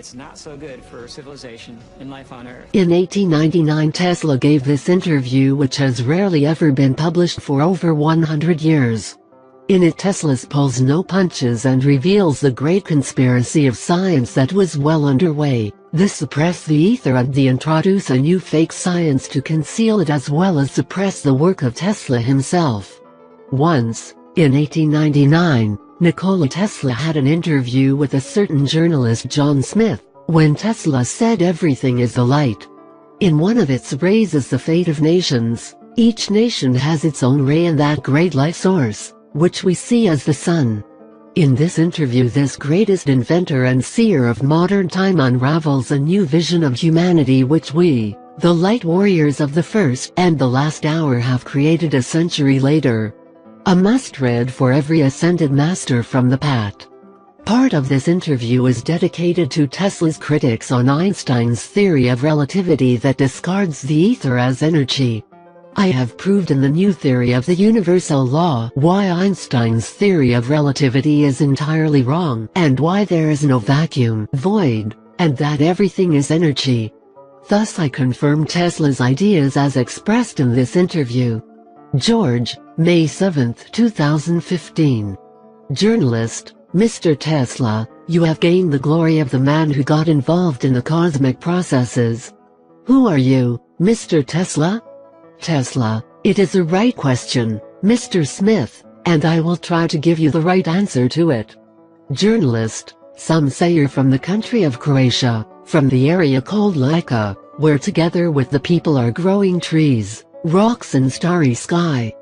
it's not so good for civilization and life on Earth. In 1899, Tesla gave this interview, which has rarely ever been published for over 100 years. In it, Tesla pulls no punches and reveals the great conspiracy of science that was well underway. This suppress the ether and introduce a new fake science to conceal it, as well as suppress the work of Tesla himself. Once, in 1899, Nikola Tesla had an interview with a certain journalist John Smith, when Tesla said everything is the light. In one of its rays is the fate of nations. Each nation has its own ray in that great light source, which we see as the sun. In this interview, this greatest inventor and seer of modern time unravels a new vision of humanity which we, the light warriors of the first and the last hour, have created a century later. A must-read for every ascended master from the past. Part of this interview is dedicated to Tesla's critics on Einstein's theory of relativity that discards the ether as energy. I have proved in the new theory of the universal law why Einstein's theory of relativity is entirely wrong, and why there is no vacuum, void, and that everything is energy. Thus I confirm Tesla's ideas as expressed in this interview. George, May 7, 2015. Journalist, Mr. Tesla, you have gained the glory of the man who got involved in the cosmic processes. Who are you, Mr. Tesla? Tesla, it is a right question, Mr. Smith, and I will try to give you the right answer to it. Journalist, some say you're from the country of Croatia, from the area called Lika, where together with the people are growing trees, rocks and starry sky.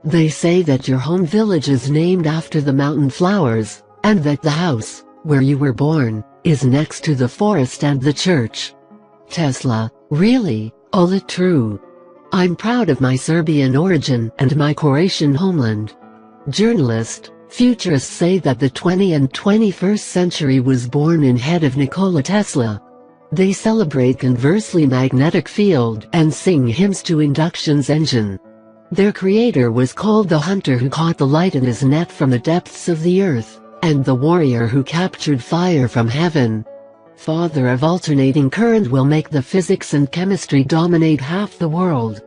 They say that your home village is named after the mountain flowers, and that the house, where you were born, is next to the forest and the church. Tesla, really, all it true? I'm proud of my Serbian origin and my Croatian homeland. Journalist, futurists say that the 20th and 21st century was born in head of Nikola Tesla. They celebrate conversely magnetic field and sing hymns to induction's engine. Their creator was called the hunter who caught the light in his net from the depths of the earth, and the warrior who captured fire from heaven. Father of alternating current will make the physics and chemistry dominate half the world.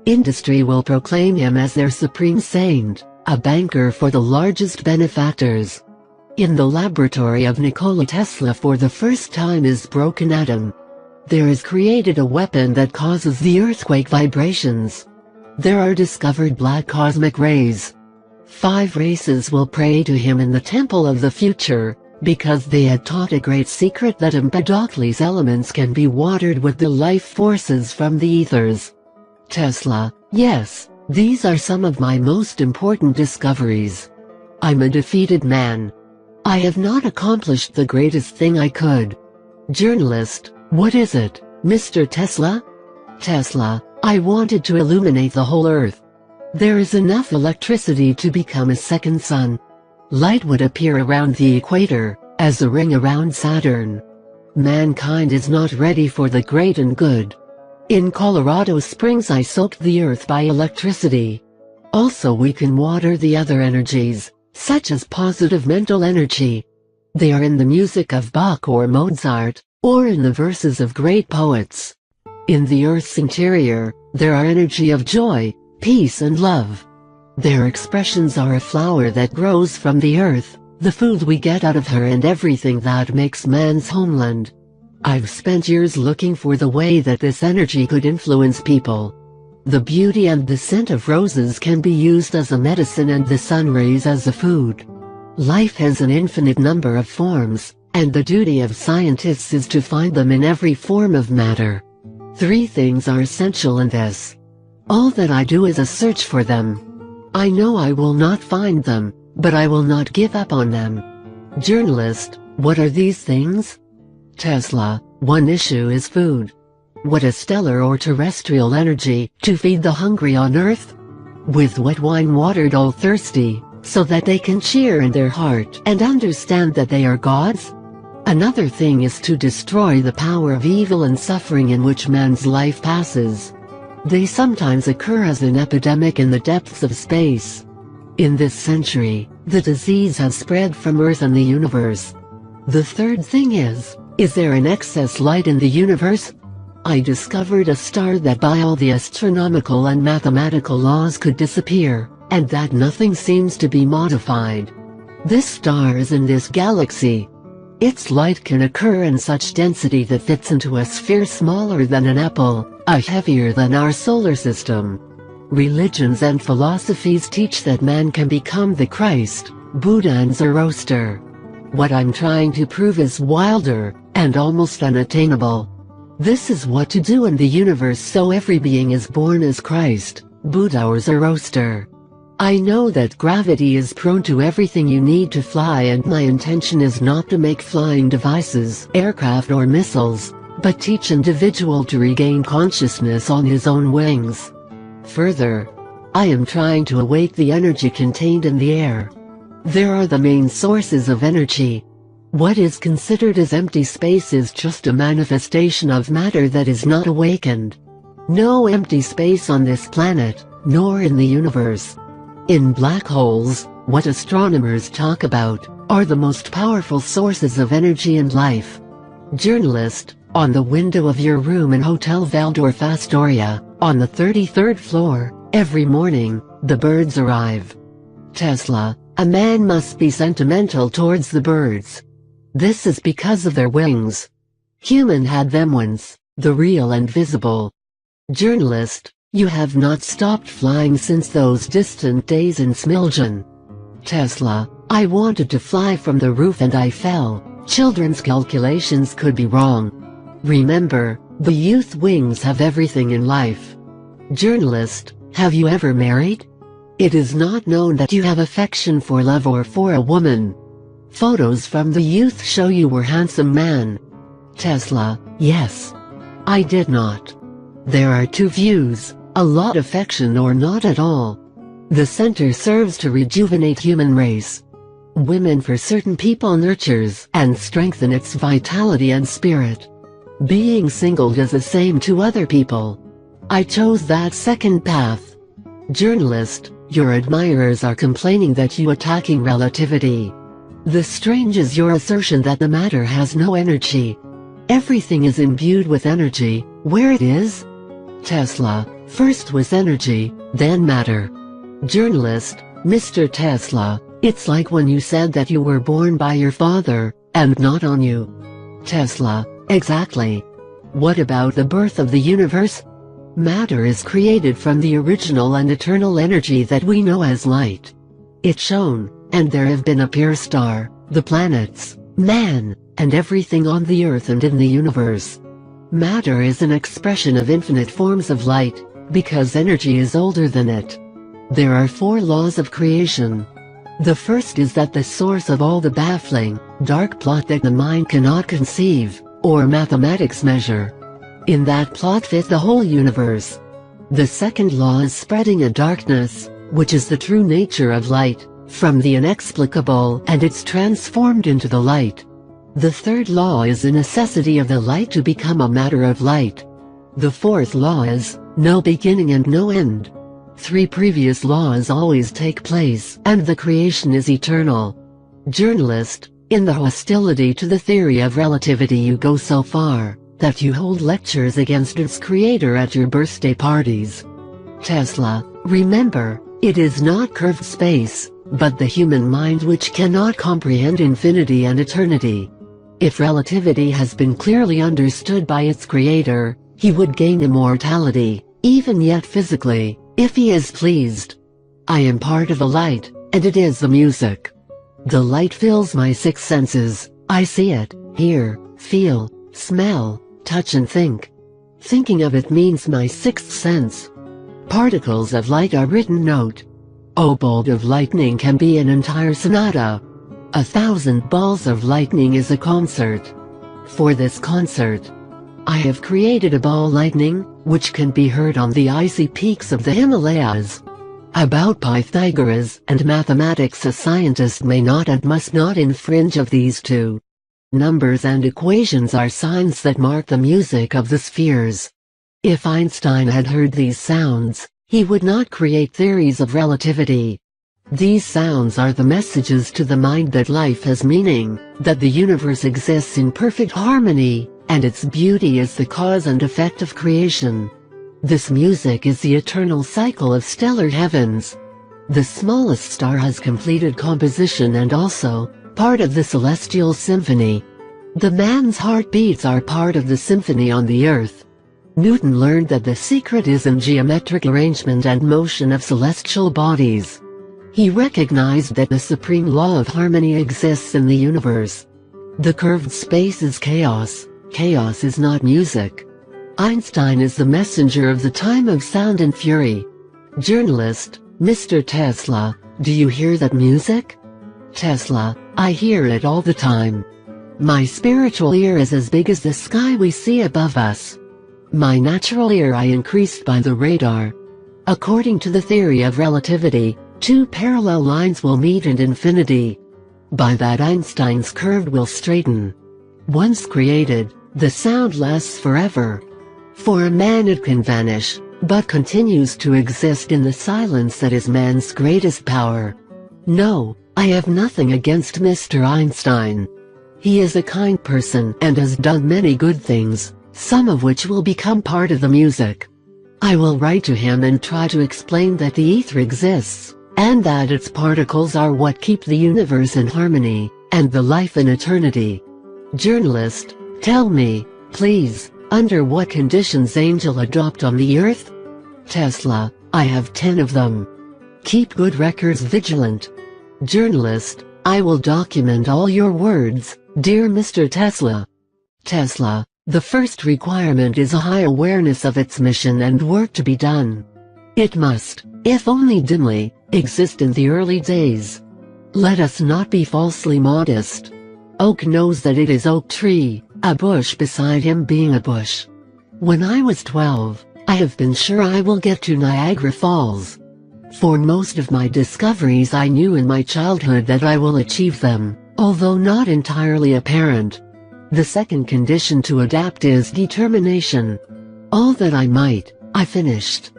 Industry will proclaim him as their supreme saint, a banker for the largest benefactors. In the laboratory of Nikola Tesla, for the first time, is broken atom. There is created a weapon that causes the earthquake vibrations. There are discovered black cosmic rays. 5 races will pray to him in the temple of the future, because they had taught a great secret that Empedocles elements can be watered with the life forces from the ethers. Tesla, yes, these are some of my most important discoveries. I'm a defeated man. I have not accomplished the greatest thing I could. Journalist, what is it, Mr. Tesla? Tesla, I wanted to illuminate the whole earth. There is enough electricity to become a second sun. Light would appear around the equator, as a ring around Saturn. Mankind is not ready for the great and good. In Colorado Springs I soaked the earth by electricity. Also we can water the other energies, such as positive mental energy. They are in the music of Bach or Mozart, or in the verses of great poets. In the earth's interior, there are energy of joy, peace and love. Their expressions are a flower that grows from the earth, the food we get out of her, and everything that makes man's homeland. I've spent years looking for the way that this energy could influence people. The beauty and the scent of roses can be used as a medicine and the sun rays as a food. Life has an infinite number of forms, and the duty of scientists is to find them in every form of matter. 3 things are essential in this. All that I do is a search for them. I know I will not find them, but I will not give up on them. Journalist, what are these things? Tesla, one issue is food. What is stellar or terrestrial energy to feed the hungry on earth? With wet wine watered all thirsty, so that they can cheer in their heart and understand that they are gods? Another thing is to destroy the power of evil and suffering in which man's life passes. They sometimes occur as an epidemic in the depths of space. In this century, the disease has spread from Earth and the universe. The third thing is Is there an excess light in the universe? I discovered a star that by all the astronomical and mathematical laws could disappear, and that nothing seems to be modified. This star is in this galaxy. Its light can occur in such density that fits into a sphere smaller than an apple, heavier than our solar system. Religions and philosophies teach that man can become the Christ, Buddha and Zoroaster. What I'm trying to prove is wilder, and almost unattainable. This is what to do in the universe so every being is born as Christ, Buddha or Zoroaster. I know that gravity is prone to everything you need to fly, and my intention is not to make flying devices, aircraft or missiles, but teach individual to regain consciousness on his own wings. Further, I am trying to awake the energy contained in the air. There are the main sources of energy. What is considered as empty space is just a manifestation of matter that is not awakened. No empty space on this planet, nor in the universe. In black holes, what astronomers talk about, are the most powerful sources of energy and life. Journalist, on the window of your room in Hotel Waldorf Astoria, on the 33rd floor, every morning, the birds arrive. Tesla, a man must be sentimental towards the birds. This is because of their wings. Human had them once, the real and visible. Journalist, you have not stopped flying since those distant days in Smiljan. Tesla, I wanted to fly from the roof and I fell. Children's calculations could be wrong. Remember, the youth wings have everything in life. Journalist, have you ever married? It is not known that you have affection for love or for a woman. Photos from the youth show you were handsome man. Tesla, yes. I did not. There are two views, a lot affection or not at all. The center serves to rejuvenate human race. Women for certain people nurtures and strengthen its vitality and spirit. Being single does the same to other people. I chose that second path. Journalist, your admirers are complaining that you attacking relativity. The strange is your assertion that the matter has no energy. Everything is imbued with energy, where it is? Tesla, first was energy, then matter. Journalist, Mr. Tesla, it's like when you said that you were born by your father, and not on you. Tesla, exactly. What about the birth of the universe? Matter is created from the original and eternal energy that we know as light. It shone, and there have been a pure star, the planets, man, and everything on the earth and in the universe. Matter is an expression of infinite forms of light, because energy is older than it. There are 4 laws of creation. The first is that the source of all the baffling, dark plot that the mind cannot conceive, or mathematics measure. In that plot fit the whole universe. The second law is spreading a darkness, which is the true nature of light, from the inexplicable, and it's transformed into the light. The third law is the necessity of the light to become a matter of light. The fourth law is, no beginning and no end. 3 previous laws always take place, and the creation is eternal. Journalist, in the hostility to the theory of relativity you go so far, that you hold lectures against its creator at your birthday parties. Tesla, remember, it is not curved space, but the human mind which cannot comprehend infinity and eternity. If relativity has been clearly understood by its creator, he would gain immortality, even yet physically, if he is pleased. I am part of the light, and it is the music. The light fills my 6 senses. I see it, hear, feel, smell, touch and think. Thinking of it means my 6th sense. Particles of light are written note. A bolt of lightning can be an entire sonata. 1,000 balls of lightning is a concert. For this concert, I have created a ball lightning, which can be heard on the icy peaks of the Himalayas. About Pythagoras and mathematics, a scientist may not and must not infringe of these 2. Numbers and equations are signs that mark the music of the spheres. If Einstein had heard these sounds, he would not create theories of relativity. These sounds are the messages to the mind that life has meaning, that the universe exists in perfect harmony, and its beauty is the cause and effect of creation. This music is the eternal cycle of stellar heavens. The smallest star has completed composition and also part of the celestial symphony. The man's heartbeats are part of the symphony on the earth. Newton learned that the secret is in geometric arrangement and motion of celestial bodies. He recognized that the supreme law of harmony exists in the universe. The curved space is chaos. Chaos is not music. Einstein is the messenger of the time of sound and fury. Journalist: Mr. Tesla, do you hear that music? Tesla: I hear it all the time. My spiritual ear is as big as the sky we see above us. My natural ear I increased by the radar. According to the theory of relativity, two parallel lines will meet in infinity. By that Einstein's curve will straighten. Once created, the sound lasts forever. For a man it can vanish, but continues to exist in the silence that is man's greatest power. No, I have nothing against Mr. Einstein. He is a kind person and has done many good things, some of which will become part of the music. I will write to him and try to explain that the ether exists, and that its particles are what keep the universe in harmony, and the life in eternity. Journalist: tell me, please, under what conditions angel adopt on the earth? Tesla: I have 10 of them. Keep good records vigilant. Journalist: I will document all your words, dear Mr. Tesla. Tesla: the first requirement is a high awareness of its mission and work to be done. It must, if only dimly, exist in the early days. Let us not be falsely modest. Oak knows that it is oak tree, a bush beside him being a bush. When I was 12, I have been sure I will get to Niagara Falls. For most of my discoveries I knew in my childhood that I will achieve them, although not entirely apparent. The second condition to adapt is determination. All that I might, I finished.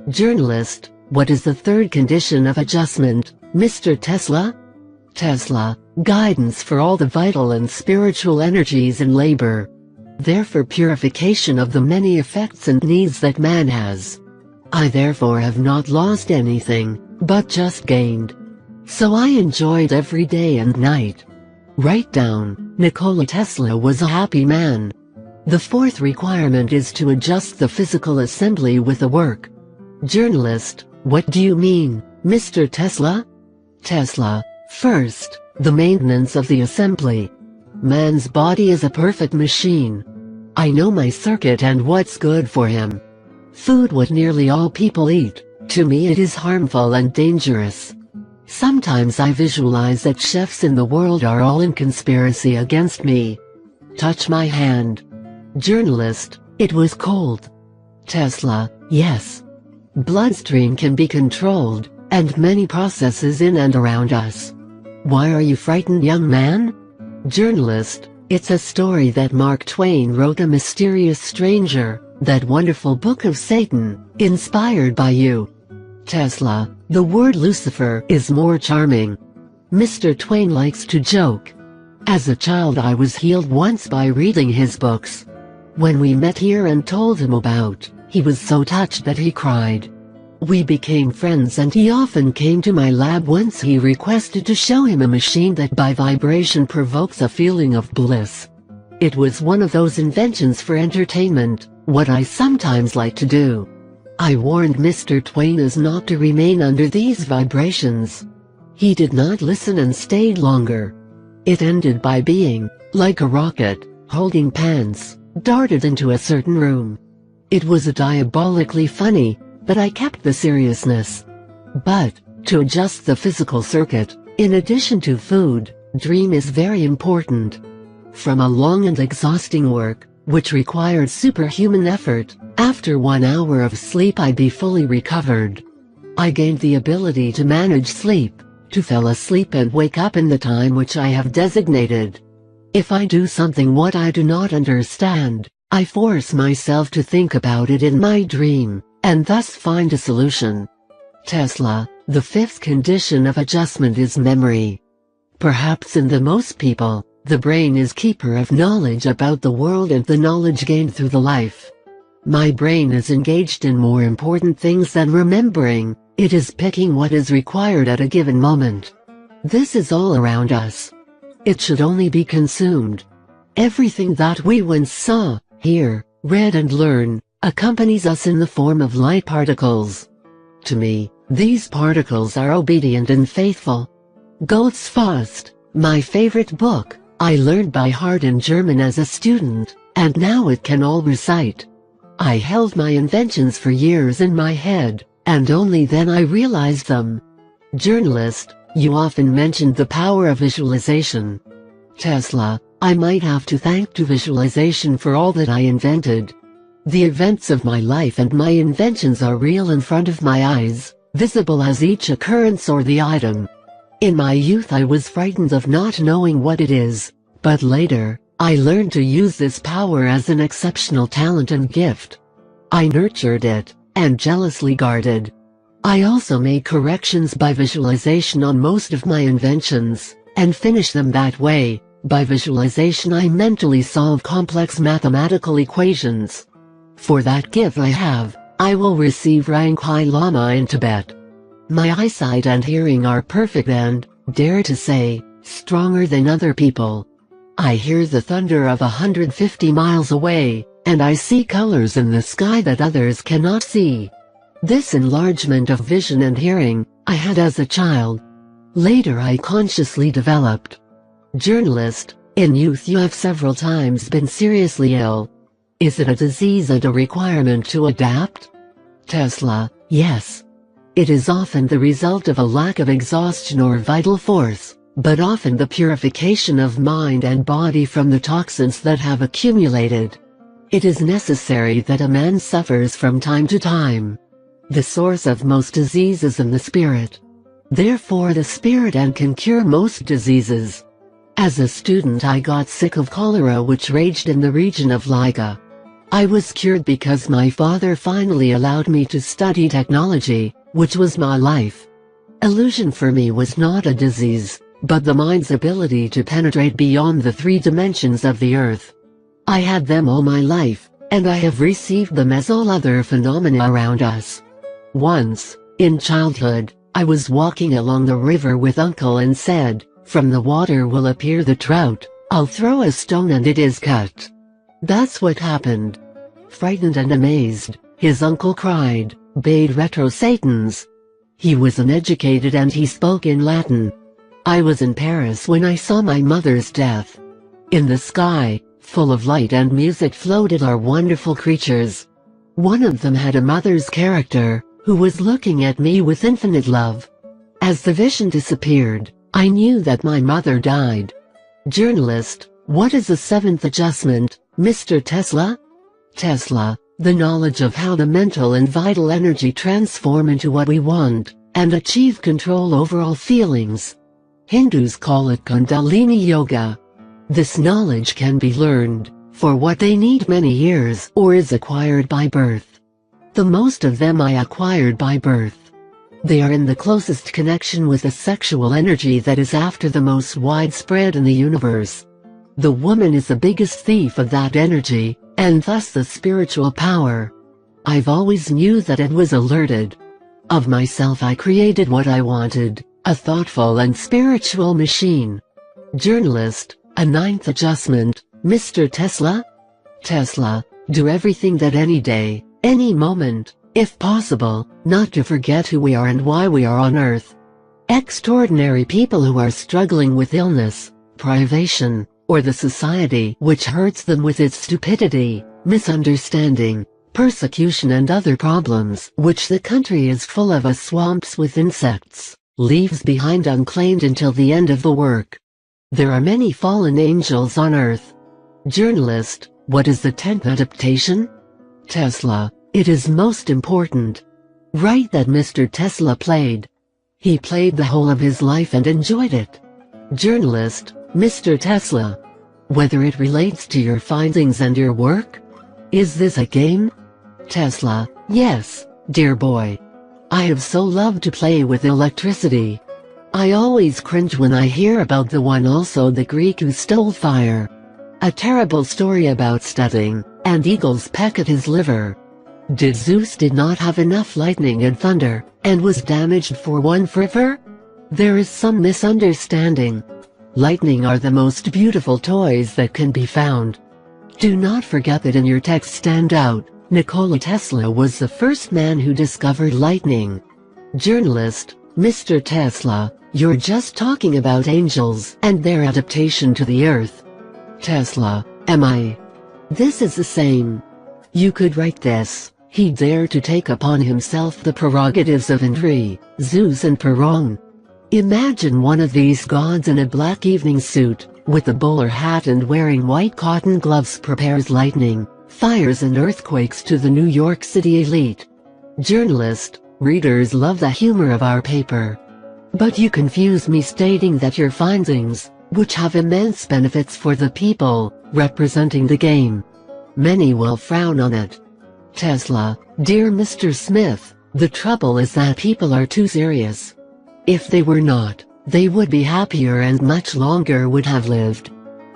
Journalist: what is the third condition of adjustment, Mr. Tesla? Tesla: guidance for all the vital and spiritual energies in labor. Therefore purification of the many effects and needs that man has. I therefore have not lost anything, but just gained. So I enjoyed every day and night. Write down, Nikola Tesla was a happy man. The fourth requirement is to adjust the physical assembly with the work. Journalist: what do you mean, Mr. Tesla? Tesla: first, the maintenance of the assembly. Man's body is a perfect machine. I know my circuit and what's good for him. Food what nearly all people eat, to me it is harmful and dangerous. Sometimes I visualize that chefs in the world are all in conspiracy against me. Touch my hand. Journalist: it was cold. Tesla: yes. Bloodstream can be controlled, and many processes in and around us. Why are you frightened, young man? Journalist: it's a story that Mark Twain wrote, A Mysterious Stranger, that wonderful book of Satan, inspired by you. Tesla: the word Lucifer is more charming. Mr. Twain likes to joke. As a child I was healed once by reading his books. When we met here and told him about, he was so touched that he cried. We became friends and he often came to my lab once he requested to show him a machine that by vibration provokes a feeling of bliss. It was one of those inventions for entertainment, what I sometimes like to do. I warned Mr. Twain as not to remain under these vibrations. He did not listen and stayed longer. It ended by being, like a rocket, holding pants, darted into a certain room. It was diabolically funny, but I kept the seriousness. But, to adjust the physical circuit, in addition to food, dream is very important. From a long and exhausting work, which required superhuman effort, after 1 hour of sleep I'd be fully recovered. I gained the ability to manage sleep, to fall asleep and wake up in the time which I have designated. If I do something what I do not understand, I force myself to think about it in my dream, and thus find a solution. Tesla: the fifth condition of adjustment is memory. Perhaps in the most people, The brain is keeper of knowledge about the world and the knowledge gained through the life. My brain is engaged in more important things than remembering. It is picking what is required at a given moment. This is all around us. It should only be consumed. Everything that we once saw, hear, read and learn, accompanies us in the form of light particles. To me, these particles are obedient and faithful. Goethe's Faust, my favorite book, I learned by heart in German as a student, and now it can all recite. I held my inventions for years in my head, and only then I realized them. Journalist, you often mentioned the power of visualization. Tesla, I might have to thank to visualization for all that I invented. The events of my life and my inventions are real in front of my eyes, visible as each occurrence or the item. In my youth I was frightened of not knowing what it is, but later, I learned to use this power as an exceptional talent and gift. I nurtured it, and jealously guarded. I also made corrections by visualization on most of my inventions, and finished them that way. By visualization I mentally solve complex mathematical equations. For that gift I will receive rank High Lama in Tibet. My eyesight and hearing are perfect and, dare to say, stronger than other people. I hear the thunder of 150 miles away, and I see colors in the sky that others cannot see. This enlargement of vision and hearing, I had as a child. Later I consciously developed. Journalist, in youth you have several times been seriously ill. Is it a disease and a requirement to adapt? Tesla, yes. It is often the result of a lack of exhaustion or vital force, but often the purification of mind and body from the toxins that have accumulated. It is necessary that a man suffers from time to time. The source of most disease is in the spirit. Therefore the spirit can cure most diseases. As a student I got sick of cholera which raged in the region of Liga. I was cured because my father finally allowed me to study technology, which was my life. Illusion for me was not a disease, but the mind's ability to penetrate beyond the 3 dimensions of the earth. I had them all my life, and I have received them as all other phenomena around us. Once, in childhood, I was walking along the river with uncle and said, "From the water will appear the trout, I'll throw a stone and it is cut." That's what happened. Frightened and amazed, his uncle cried, "Bade retro Satans." He was uneducated and he spoke in Latin. I was in Paris when I saw my mother's death. In the sky, full of light and music floated our wonderful creatures. One of them had a mother's character, who was looking at me with infinite love. As the vision disappeared, I knew that my mother died. Journalist, what is the 7th adjustment, Mr. Tesla? Tesla, the knowledge of how the mental and vital energy transform into what we want, and achieve control over all feelings. Hindus call it Kundalini Yoga. This knowledge can be learned, for what they need many years, or is acquired by birth. The most of them I acquired by birth. They are in the closest connection with the sexual energy that is after the most widespread in the universe. The woman is the biggest thief of that energy, and thus the spiritual power. I've always knew that it was alerted. Of myself I created what I wanted, a thoughtful and spiritual machine. Journalist, a 9th adjustment, Mr. Tesla? Tesla, do everything that any day, any moment, if possible, not to forget who we are and why we are on earth. Extraordinary people who are struggling with illness, privation, or the society which hurts them with its stupidity, misunderstanding, persecution and other problems which the country is full of as swamps with insects, leaves behind unclaimed until the end of the work. There are many fallen angels on earth. Journalist, what is the 10th adaptation? Tesla, it is most important. Right that Mr. Tesla played. He played the whole of his life and enjoyed it. Journalist, Mr. Tesla, whether it relates to your findings and your work? Is this a game? Tesla, yes, dear boy. I have so loved to play with electricity. I always cringe when I hear about the one also the Greek who stole fire. A terrible story about studying, and eagles peck at his liver. Did Zeus did not have enough lightning and thunder, and was damaged for one river? There is some misunderstanding. Lightning are the most beautiful toys that can be found. Do not forget that in your text stand out, Nikola Tesla was the first man who discovered lightning. Journalist, Mr. Tesla, you're just talking about angels and their adaptation to the earth. Tesla, am I? This is the same. You could write this. He dared to take upon himself the prerogatives of Indri, Zeus and Perong. Imagine one of these gods in a black evening suit, with a bowler hat and wearing white cotton gloves prepares lightning, fires and earthquakes to the New York City elite. Journalist, readers love the humor of our paper. But you confuse me stating that your findings, which have immense benefits for the people, representing the game. Many will frown on it. Tesla, dear Mr. Smith, the trouble is that people are too serious. If they were not, they would be happier and much longer would have lived.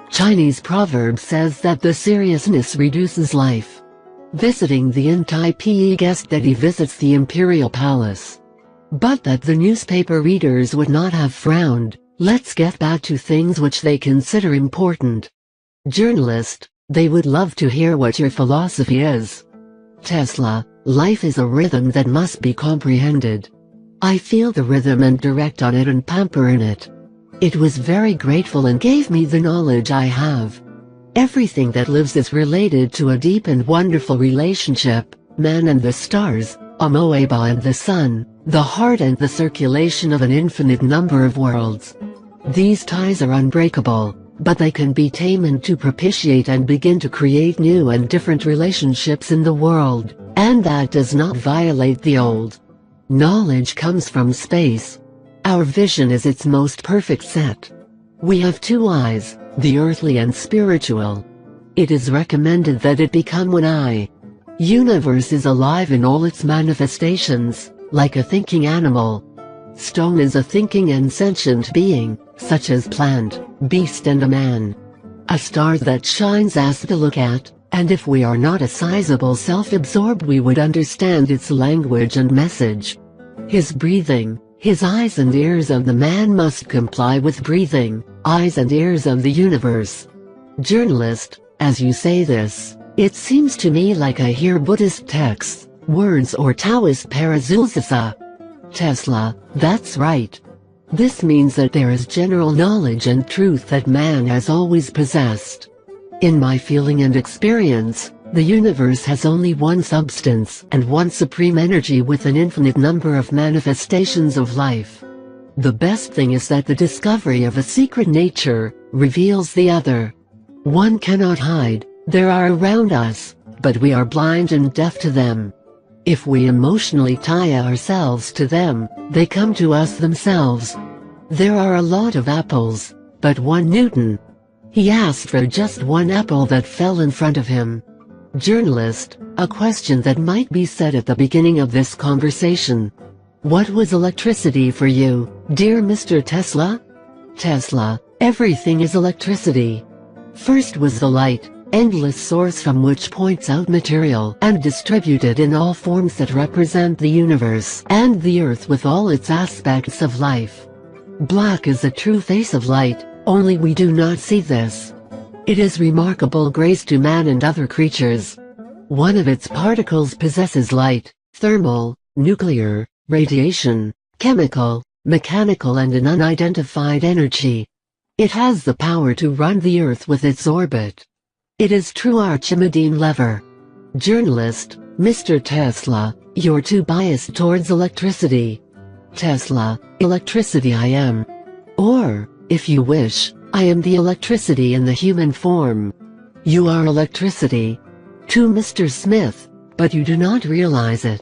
Chinese proverb says that the seriousness reduces life. Visiting the NTIPE guessed that he visits the imperial palace. But that the newspaper readers would not have frowned. Let's get back to things which they consider important. Journalist, they would love to hear what your philosophy is. Tesla, life is a rhythm that must be comprehended. I feel the rhythm and direct on it and pamper in it. It was very grateful and gave me the knowledge I have. Everything that lives is related to a deep and wonderful relationship, man and the stars, Amoeba and the sun, the heart and the circulation of an infinite number of worlds. These ties are unbreakable, but they can be tamed to propitiate and begin to create new and different relationships in the world, and that does not violate the old. Knowledge comes from space. Our vision is its most perfect set. We have two eyes, the earthly and spiritual. It is recommended that it become one eye. Universe is alive in all its manifestations, like a thinking animal. Stone is a thinking and sentient being, such as plant, beast and a man. A star that shines us to look at, and if we are not a sizable self-absorbed we would understand its language and message. His breathing, his eyes and ears of the man must comply with breathing, eyes and ears of the universe. Journalist, as you say this, it seems to me like I hear Buddhist texts, words or Taoist parazulsasa. Tesla, that's right. This means that there is general knowledge and truth that man has always possessed. In my feeling and experience, the universe has only one substance and one supreme energy with an infinite number of manifestations of life. The best thing is that the discovery of a secret nature reveals the other. One cannot hide, they are around us, but we are blind and deaf to them. If we emotionally tie ourselves to them, they come to us themselves. There are a lot of apples, but one Newton. He asked for just one apple that fell in front of him. Journalist, a question that might be said at the beginning of this conversation. What was electricity for you, dear Mr. Tesla? Tesla, everything is electricity. First was the light, endless source from which points out material and distributed in all forms that represent the universe and the earth with all its aspects of life. Black is the true face of light, only we do not see this. It is remarkable grace to man and other creatures. One of its particles possesses light, thermal, nuclear, radiation, chemical, mechanical and an unidentified energy. It has the power to run the earth with its orbit. It is true Archimedean lever. Journalist, Mr. Tesla, you're too biased towards electricity. Tesla, electricity I am. Or, if you wish, I am the electricity in the human form. You are electricity. To Mr. Smith, but you do not realize it.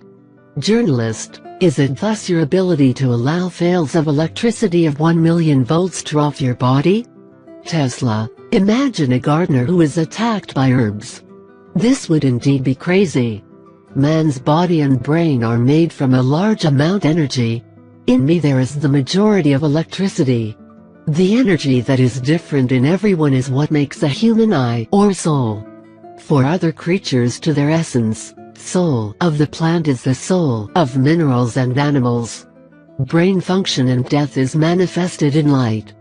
Journalist, is it thus your ability to allow fails of electricity of 1 million volts to off your body? Tesla, imagine a gardener who is attacked by herbs. This would indeed be crazy. Man's body and brain are made from a large amount energy. In me there is the majority of electricity. The energy that is different in everyone is what makes a human eye or soul. For other creatures to their essence, soul of the plant is the soul of minerals and animals. Brain function and death is manifested in light.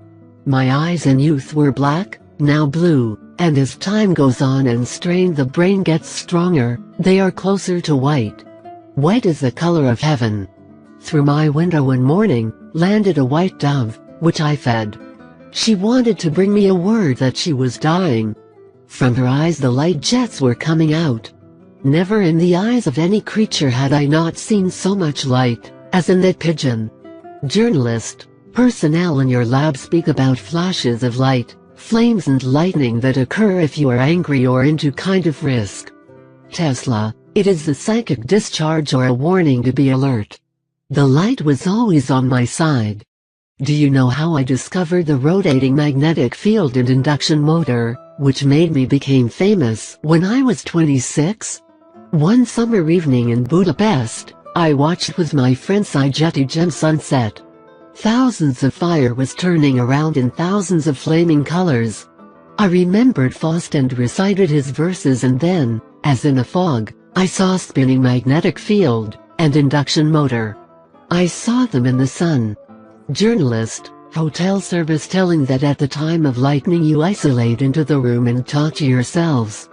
My eyes in youth were black, now blue, and as time goes on and strain the brain gets stronger, they are closer to white. White is the color of heaven. Through my window one morning, landed a white dove, which I fed. She wanted to bring me a word that she was dying. From her eyes the light jets were coming out. Never in the eyes of any creature had I not seen so much light, as in that pigeon. Journalist, personnel in your lab speak about flashes of light, flames and lightning that occur if you are angry or into kind of risk. Tesla, it is the psychic discharge or a warning to be alert. The light was always on my side. Do you know how I discovered the rotating magnetic field and induction motor, which made me become famous when I was 26? One summer evening in Budapest, I watched with my friend Sigeti Gem sunset. Thousands of fire was turning around in thousands of flaming colors. I remembered Faust and recited his verses, and then, as in a fog, I saw spinning magnetic field and induction motor. I saw them in the sun. Journalist, hotel service telling that at the time of lightning you isolate into the room and talk to yourselves.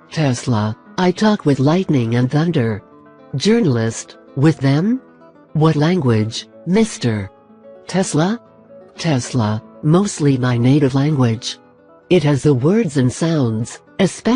Tesla, I talk with lightning and thunder. Journalist, with them? What language, Mr. Tesla? Tesla, mostly my native language. It has the words and sounds, especially